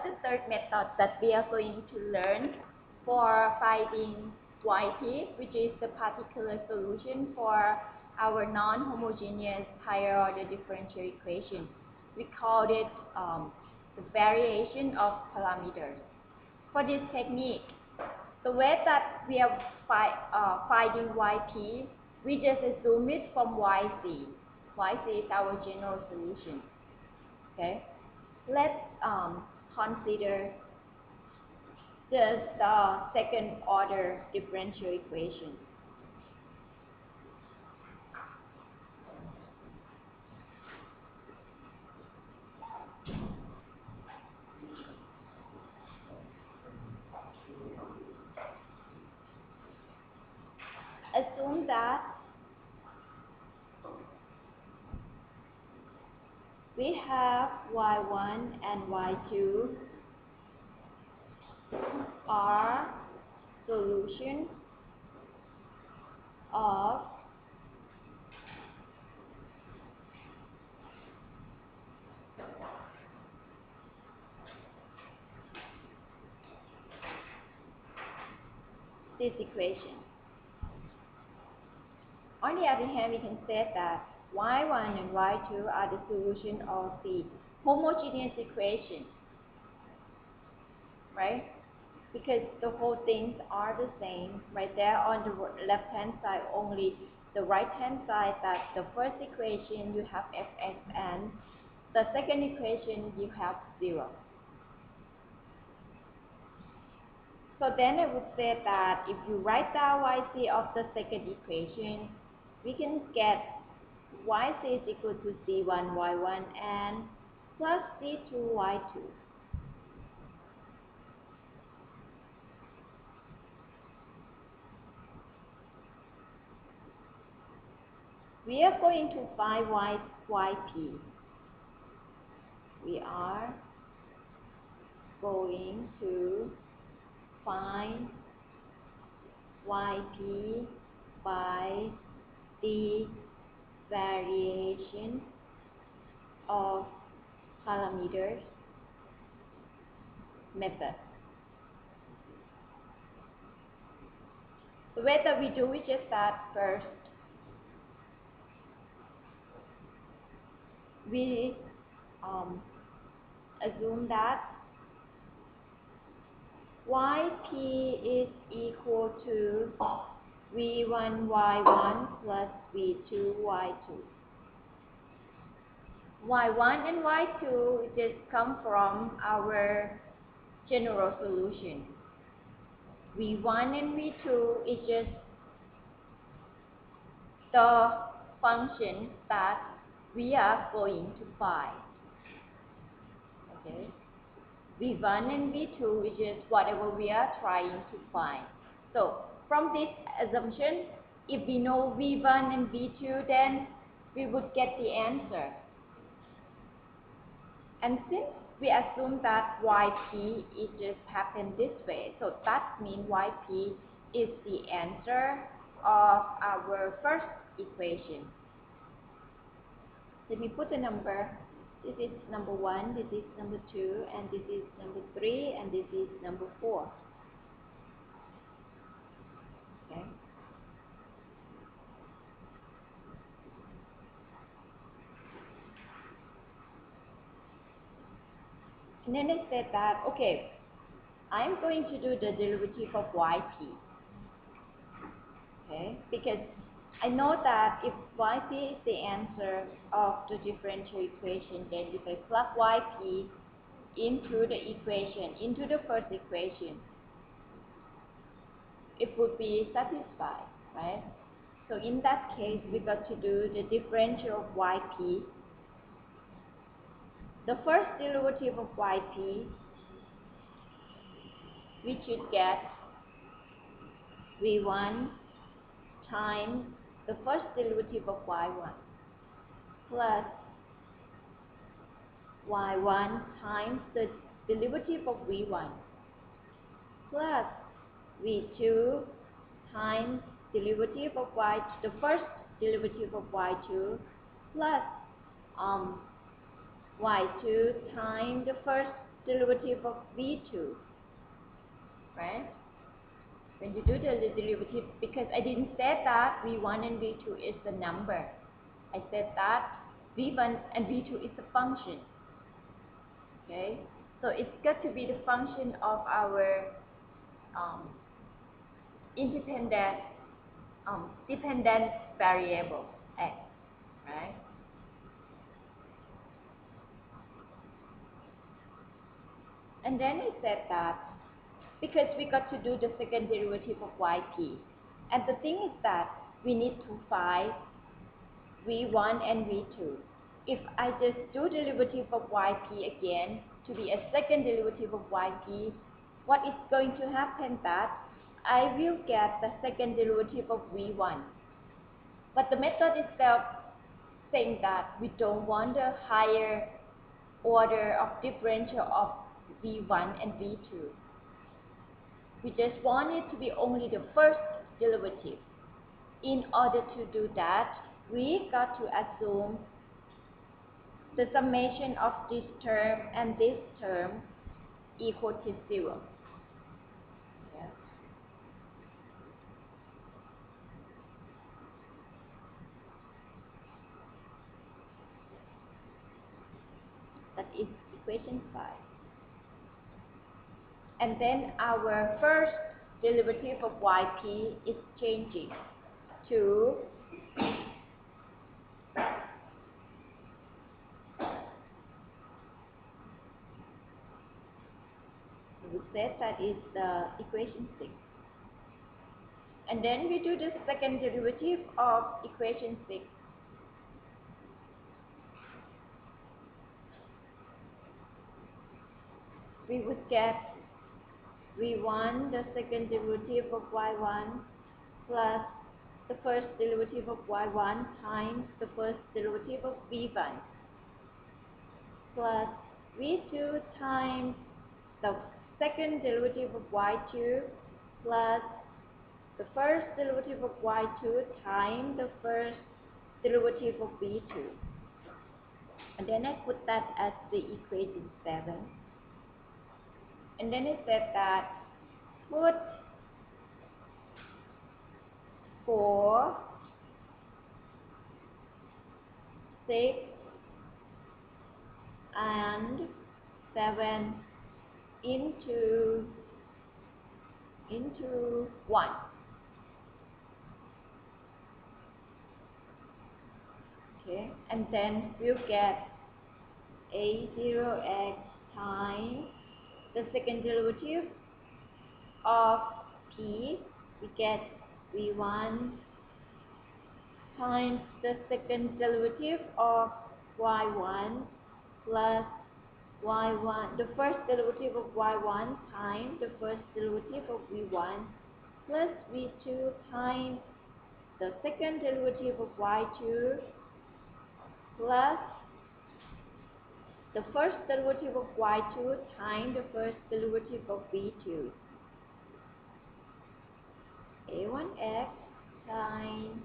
the third method that we are going to learn for finding yt, which is the particular solution for our non-homogeneous higher order differential equation. We call it the variation of parameters. For this technique, the way that we are finding yt, we just assume it from yc. Yc is our general solution. Okay, let's consider just the second order differential equation. Assume that we have y1 and y2 are solutions of this equation. On the other hand, we can say that y1 and y2 are the solution of the homogeneous equation, right? Because the whole things are the same. Right there on the left hand side, only the right hand side, that the first equation you have fx and the second equation you have 0. So then I would say that if you write down yc of the second equation, we can get yc is equal to c1 y1 and plus c2 y2. We are going to find yp. We are going to find yp by the variation of parameters method. The way that we do is just that first we assume that yp is equal to v1 y1 plus v2 y2. y1 and y2 just come from our general solution. v1 and v2 is just the function that we are going to find. Okay, v1 and v2 is just whatever we are trying to find. So from this assumption, if we know v1 and v2, then we would get the answer. And since we assume that yp it just happened this way, so that means yp is the answer of our first equation. Let me put a number. This is number 1, this is number 2, and this is number 3, and this is number 4. Okay. And then I said that, okay, I'm going to do the derivative of yp. Okay, because I know that if yp is the answer of the differential equation, then if I plug yp into the equation, into the first equation, it would be satisfied, right? So in that case, we got to do the differential of yp. The first derivative of yp, we should get v1 times the first derivative of y1 plus y1 times the derivative of v1 plus v2 times derivative of the first derivative of y2 plus y2 times the first derivative of v2, right? When you do the derivative, because I didn't say that v1 and v2 is the number. I said that v1 and v2 is a function. Okay, so it's got to be the function of our um, independent, dependent variable x, right? And then I said that because we got to do the second derivative of yp, and the thing is that we need to find v1 and v2. If I just do derivative of yp again to be a second derivative of yp, what is going to happen that I will get the second derivative of v1. But the method itself saying that we don't want a higher order of differential of v1 and v2. We just want it to be only the first derivative. In order to do that, we got to assume the summation of this term and this term equal to 0. Yeah. That is equation 5. And then our first derivative of yp is changing to we said that is the equation 6. And then we do the second derivative of equation 6. We would get v1, the second derivative of y1, plus the first derivative of y1 times the first derivative of v1, plus v2 times the second derivative of y2, plus the first derivative of y2 times the first derivative of v2. And then I put that as the equation 7. And then I said that put 4, 6, and 7 into 1. Okay, and then we'll get a0x times the second derivative of p. We get v1 times the second derivative of y1 plus y1, the first derivative of y1 times the first derivative of v1 plus v2 times the second derivative of y2 plus the first derivative of y2 times the first derivative of v2. a1x times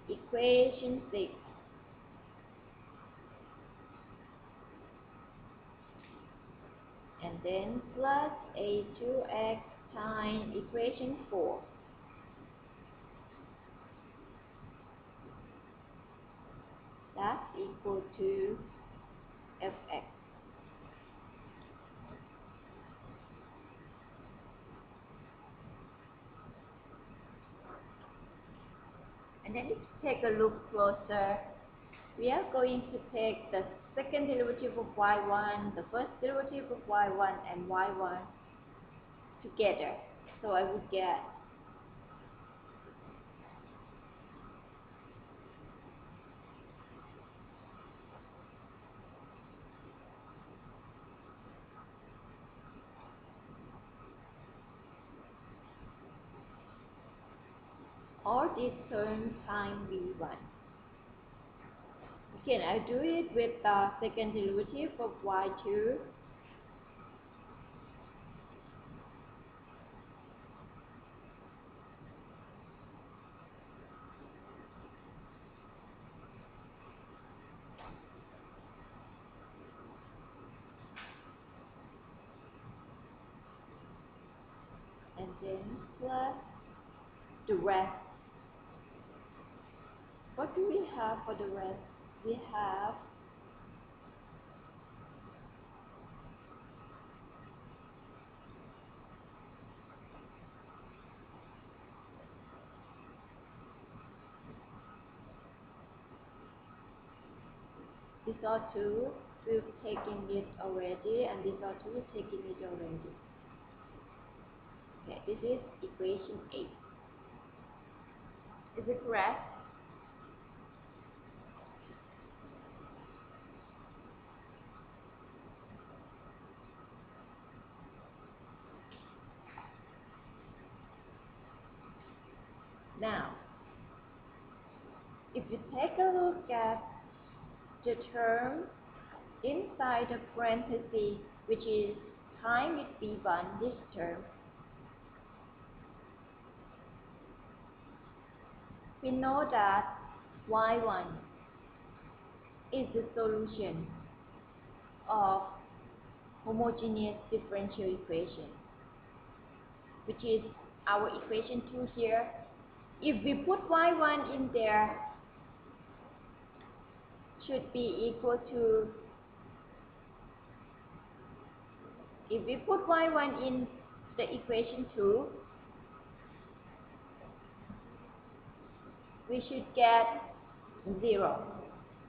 equation 6 and then plus a2x times equation 4. That's equal to fx. And then if you take a look closer, we are going to take the second derivative of y1, the first derivative of y1 and y1 together. So I would get all these terms times v1. Again, I do it with the second derivative of y2 constant plus the rest. What do we have for the rest? We have this or two, we've taken it already, and this or two, we've taken it already. Okay, this is equation 8. Is it correct? Now, if you take a look at the term inside the parenthesis, which is time with v1, this term, we know that y1 is the solution of homogeneous differential equation, which is our equation 2 here. If we put y1 in there, should be equal to, if we put y1 in the equation 2, we should get 0.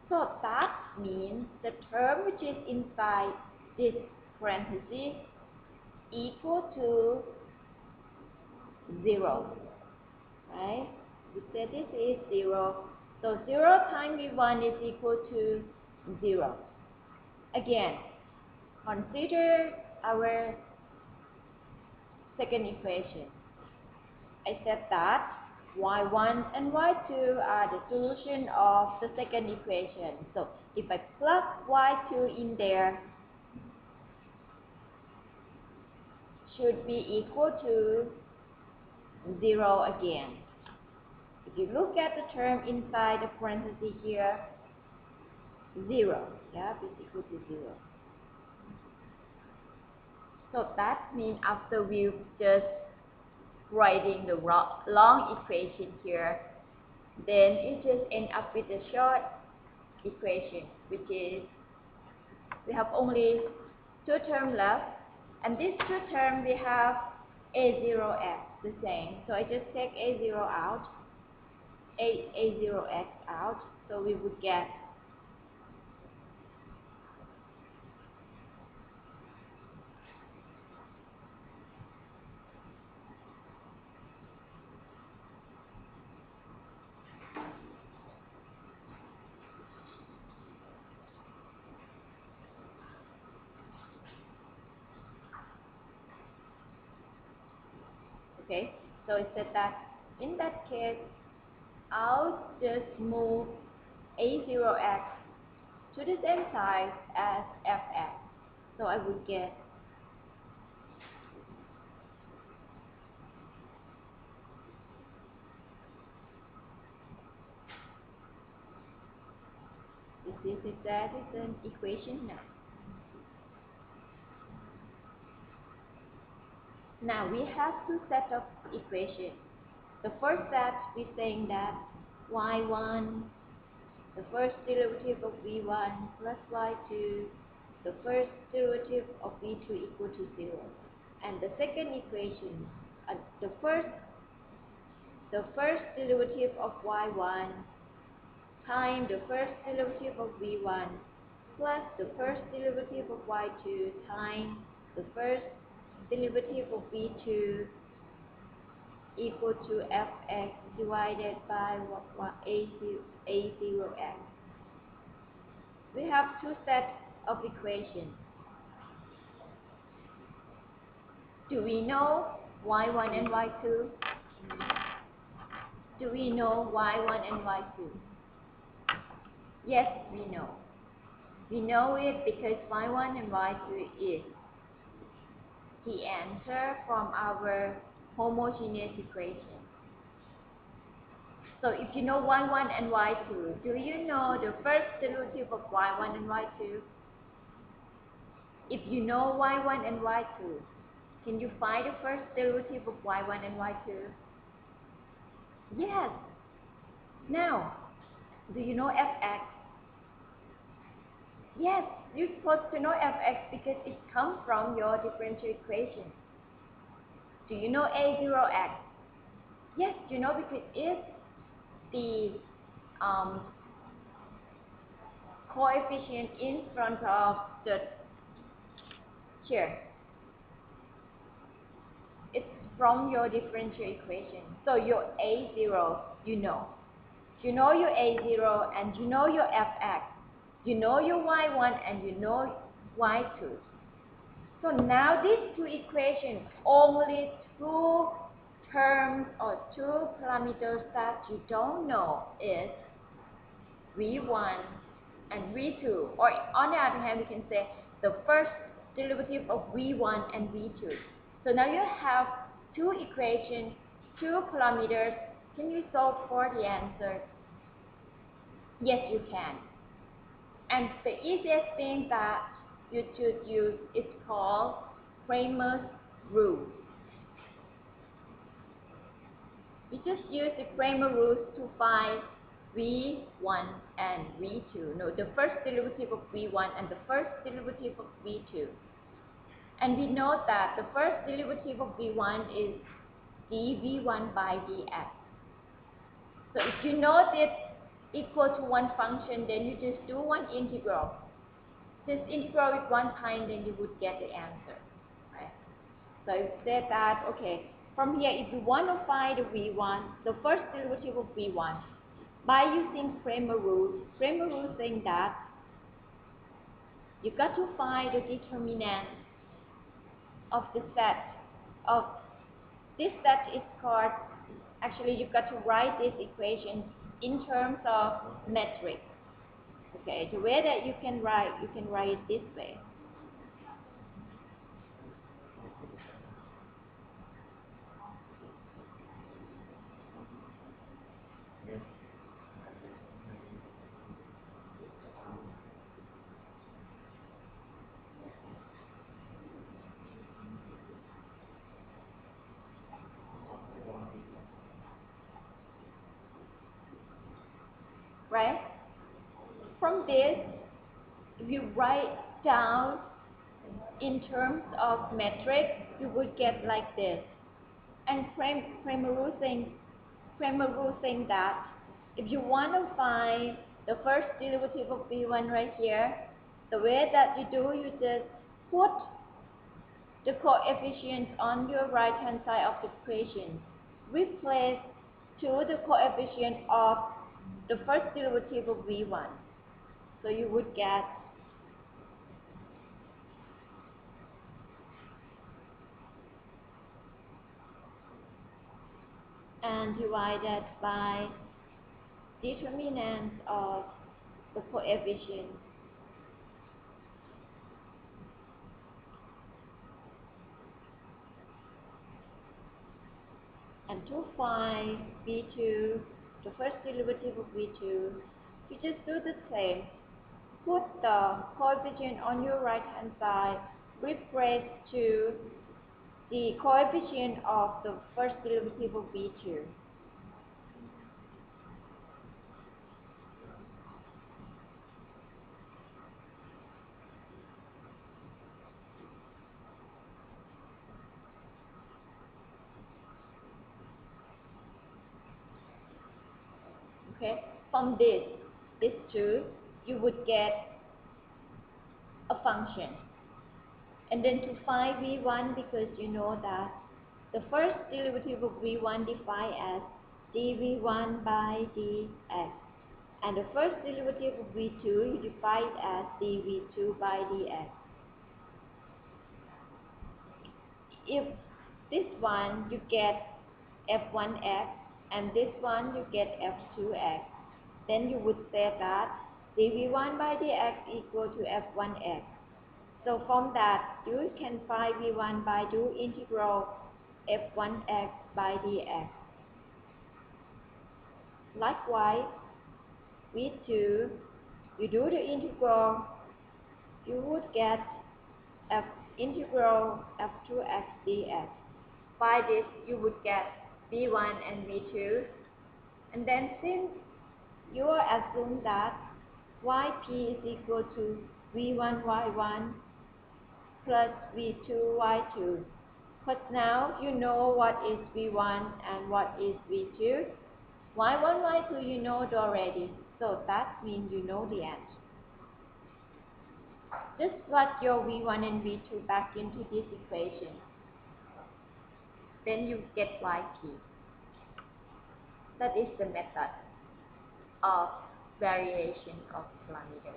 So that means the term which is inside this parenthesis equal to 0, right? We said this is 0. So 0 times v1 is equal to 0. Again, consider our second equation. I said that y1 and y2 are the solution of the second equation. So if I plug y2 in there, should be equal to 0 again. If you look at the term inside the parenthesis here, 0, yeah, is equal to 0. So that means after we just writing the long equation here, then it just end up with a short equation, which is we have only two terms left, and these two terms we have a0x the same. So I just take a0 out, a0x out, so we would get okay. So it said that in that case, I'll just move a0x to the same side as fx. So I would get this is that is an equation now. Now we have two sets of equations. The first set we're saying that y1, the first derivative of v1 plus y2, the first derivative of v2 equal to 0. And the second equation, the first derivative of y1 times the first derivative of v1 plus the first derivative of y2 times the first derivative of v2 equal to fx divided by a0x. We have two sets of equations. Do we know y1 and y2? Do we know y1 and y2? Yes, we know. We know it because y1 and y2 is the answer from our homogeneous equation. So if you know y1 and y2, do you know the first derivative of y1 and y2? If you know y1 and y2, Can you find the first derivative of y1 and y2? Yes. Now, do you know fx? Yes, you're supposed to know fx because it comes from your differential equation. Do you know a0x? Yes, you know because it's the coefficient in front of the here. It's from your differential equation. So your a0, you know. You know your a0 and you know your fx. You know your y1 and you know y2. So now these two equations, only two terms or two parameters that you don't know is v1 and v2. Or on the other hand, we can say the first derivative of v1 and v2. So now you have two equations, two parameters. Can you solve for the answer? Yes, you can. And the easiest thing that you should use is called Cramer's rule. You just use the Cramer rules to find v1 and v2. No, the first derivative of v1 and the first derivative of v2. And we know that the first derivative of v1 is dv1 by dx. So if you know this equal to one function, then you just do one integral. Since integral is one time, then you would get the answer, right? So you said that, okay, from here, if you want to find the v1, the first derivative of v1, by using Cramer rule saying that you got to find the determinant of the set of this set is called, actually you got to write this equation in terms of metric. Okay, the way that you can write it this way. Right? From this, if you write down in terms of metric, you would get like this. And Cramer rule saying that if you want to find the first derivative of v1 right here, the way that you do, you just put the coefficients on your right hand side of the equation. Replace to the coefficient of the first derivative of v1. So you would get and divided by determinant of the coefficient. And to find v2, the first derivative of v2, you just do the same. Put the coefficient on your right hand side, replace to the coefficient of the first derivative of v2. Okay, from this two, you would get a function. And then to find v1, because you know that the first derivative of v1 defined as dv1 by dx. And the first derivative of v2 you define as dv2 by dx. If this one you get f1x and this one you get f2x, then you would say that dv1 by dx equal to f1x. So from that, you can find v1 by do integral f1x by dx. Likewise, v2, you do the integral, you would get f integral f2 x dx. By this, you would get v1 and v2. And then since you assume that yp is equal to v1 y1 plus v2 y2. But now you know what is v1 and what is v2. y1, y2 you know it already. So that means you know the answer. Just plug your v1 and v2 back into this equation. Then you get yp. That is the method of variation of parameters.